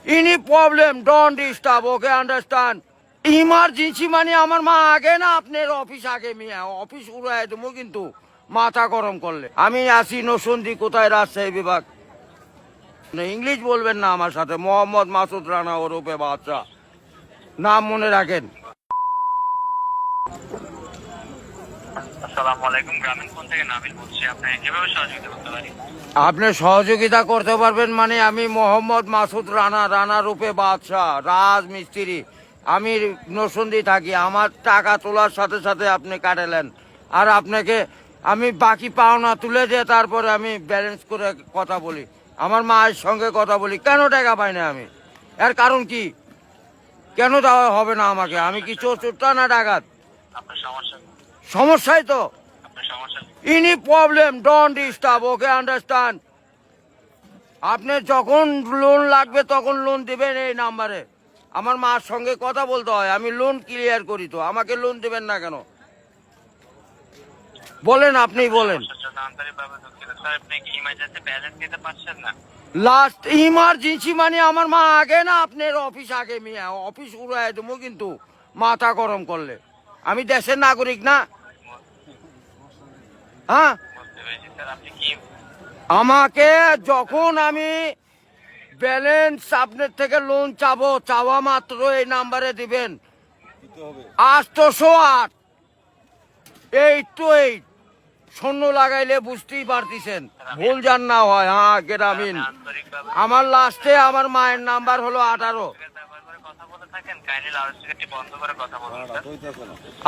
Any problem, don't disturb, okay, understand? Emergency মানে আমার মা আগে না আপনার অফিস আগে মিয়া অফিস উড়াই দেবো কিন্তু মাথা গরম করলে আমি আসি নসন্দি কোথায় রাজশাহী বিভাগ ইংলিশ বলবেন না আমার সাথে মোহাম্মদ মাসুদ রানা ওরফে বাদশা নাম মনে রাখেন। আসসালামু আলাইকুম, গ্রামীণ ফোন থেকে নাবিল বলছি। আপনি কিভাবে সহযোগিতা করতে পারি? আপনি সহযোগিতা করতে পারবেন মানে আমি মোহাম্মদ মাসুদ রানা রূপে বাদশাহ রাজমিস্ত্রি, আমি নরসিংদী থাকি। আমার টাকা তোলার সাথে সাথে আপনি কাটালেন আর আপনাকে আমি বাকি পাওনা তুলে দিয়ে তারপরে আমি ব্যালেন্স করে কথা বলি, আমার মায়ের সঙ্গে কথা বলি। কেন টাকা পাই না আমি? এর কারণ কি? কেন দেওয়া হবে না আমাকে? আমি কি চোরটা না ডাকাত? আপনার সমস্যা? সমস্যাই তো। আপনার সমস্যা? Any problem, don't disturb, okay, understand? আপনি যখন লোন লাগবে তখন লোন দিবেন এই নাম্বারে। আমার মার সঙ্গে কথা বলতে হয়, আমি লোন ক্লিয়ার করি। তো আমাকে লোন দিবেন না কেন বলেন? আপনি বলেন। আন্তরিকভাবে দুঃখিত স্যার, আপনি কি ইমার্জেন্সি ব্যালেন্স দিতে পারছেন না? লাস্ট ইমার্জেন্সি মানে আমার মা আগে না আপনার অফিস আগে মিয়া অফিস উড়াই দেবো কিন্তু মাথা গরম করলে। আমি দেশের নাগরিক না? হ্যাঁ, বুঝতে পেরেছি স্যার। আপনি কি আমাকে যখন আমি ব্যালেন্স আপনার থেকে লোন চাবো, চাওয়া মাত্র এই নাম্বারে দিবেন 808 828 শূন্য লাগাইলে বুঝতেই পারতেছেন, ভুল যান না হয়। হ্যাঁ, গ্রামীণ। আন্তরিকভাবে আমার লাস্টে আমার মায়ের নাম্বার হলো 18। ব্যবহার করে কথা বলে থাকেন, কাইন্ডলি লাউডস্পিকারটি বন্ধ করে কথা বলুন স্যার।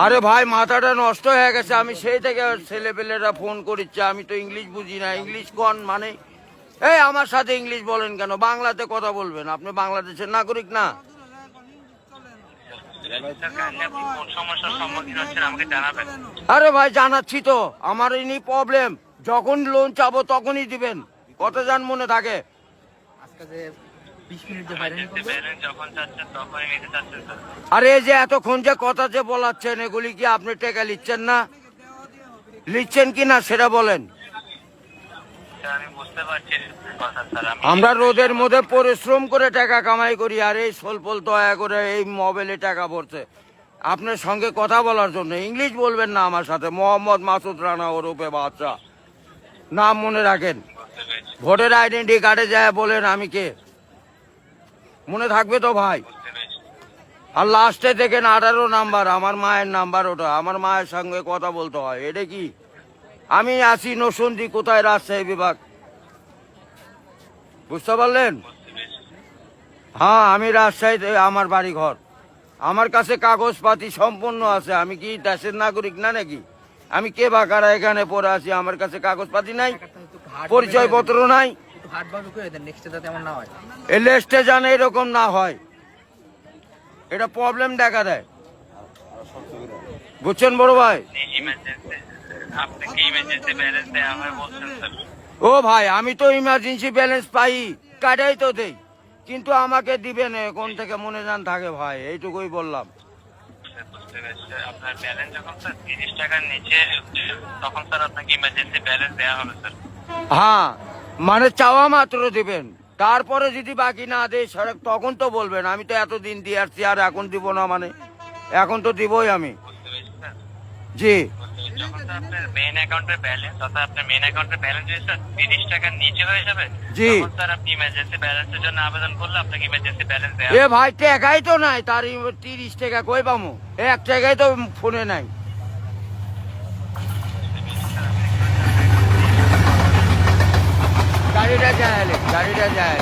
আরে ভাই, মাথাটা নষ্ট হয়ে গেছে। আমি সেই থেকে ছেলেপেলেরা ফোন করিচ্ছে, আমি তো ইংলিশ বুঝি না। ইংলিশ কোন মানে? এই আমার সাথে ইংলিশ বলেন কেন? বাংলাতে কথা বলবেন। আপনি বাংলাদেশের নাগরিক না? স্যার, কাইন্ডলি আপনি কোন সমস্যার সম্মুখীন হচ্ছেন আমাকে জানাবেন। আরে ভাই, জানাচ্ছি তো। আমার ইনি প্রবলেম, যখন লোন চাবো তখনই দিবেন। কত যান মনে থাকে? ইমার্জেন্সি ব্যালেন্স যখন চাচ্ছেন তখনই নিতে চাচ্ছেন স্যার। আরে এই যে এতক্ষণ যে কথা যে বলাচ্ছেন, এগুলি কি আপনি টাকা লিখছেন না? লিখছেন কি না সেটা বলেন। স্যার, আমি বুঝতে পারছি কথা স্যার। আমরা রোদের মধ্যে পরিশ্রম করে টাকা কামাই করি, আর এই সোলপোল দয়া করে এই মোবাইলে টাকা ভরছে আপনার সঙ্গে কথা বলার জন্য। ইংলিশ বলবেন না আমার সাথে মোহাম্মদ মাসুদ রানা ওরফে বাদশা নাম মনে রাখেন। বুঝতে পেরেছি, ভোটার আইডেন্টি কার্ডে যায় বলেন আমি কে, মনে থাকবে তো ভাই? বুঝতে পেরেছি। আর লাস্টে দেখেন 18 নাম্বার, আমার মায়ের নাম্বার ওটা। আমার মায়ের সঙ্গে কথা বলতে হয়। এটা কি? আমি আসি নরসিংদী কোথায় রাজশাহী বিভাগ, বুঝতে পারলেন? বুঝতে পেরেছি। হ্যাঁ, আমি রাজশাহীতে আমার বাড়ি ঘর। আমার কাছে কাগজপাতি সম্পূর্ণ আছে। আমি কি দেশের নাগরিক না নাকি? আমি কে বা কারা এখানে পড়ে আছি? আমার কাছে কাগজপাতি নাই, পরিচয়পত্র নাই। এই লিস্টে জানে এরকম না হয়, এটা প্রবলেম দেখা দেয়। বুঝছেন বড় ভাই? ইমার্জেন্সি, আপনি কি ইমার্জেন্সি ব্যালেন্স দেওয়া হয় বলছেন স্যার? ও ভাই, আমি তো ইমার্জেন্সি ব্যালেন্স পাই, কাটাই তো দেই, কিন্তু আমাকে দিবেন কোন থেকে মনে জান থাকে ভাই, এইটুকুই বললাম। বুঝতে পেরেছি স্যার। আপনার ব্যালেন্স যখন স্যার 30 টাকার নিচে তখন স্যার আপনাকে ইমার্জেন্সি ব্যালেন্স দেওয়া হবে স্যার। হ্যাঁ, মানে চাওয়া মাত্র দিবেন, তারপরে যদি বাকি না দেয় তখন তো বলবেন। আমি তো এতদিন দিয়ে আসছি, আর এখন দিব না মানে? এখন তো দিবই আমি। বুঝতে পেরেছি স্যার। জি, যখন স্যার আপনার মেইন অ্যাকাউন্টের ব্যালেন্স, অর্থাৎ আপনার মেইন অ্যাকাউন্টের ব্যালেন্স যদি স্যার 30 টাকার নিচে হয়ে যাবে, জি। তখন স্যার আপনি ইমার্জেন্সি ব্যালেন্সের জন্য আবেদন করলে আপনাকে ইমার্জেন্সি ব্যালেন্স দেওয়া এ হবে। ভাই, টাকাই তো নাই, তার 30 টাকা কই পামু? 1 টাকাই তো ফোনে নাই। গাড়িটা যায়, গাড়িটা যায়।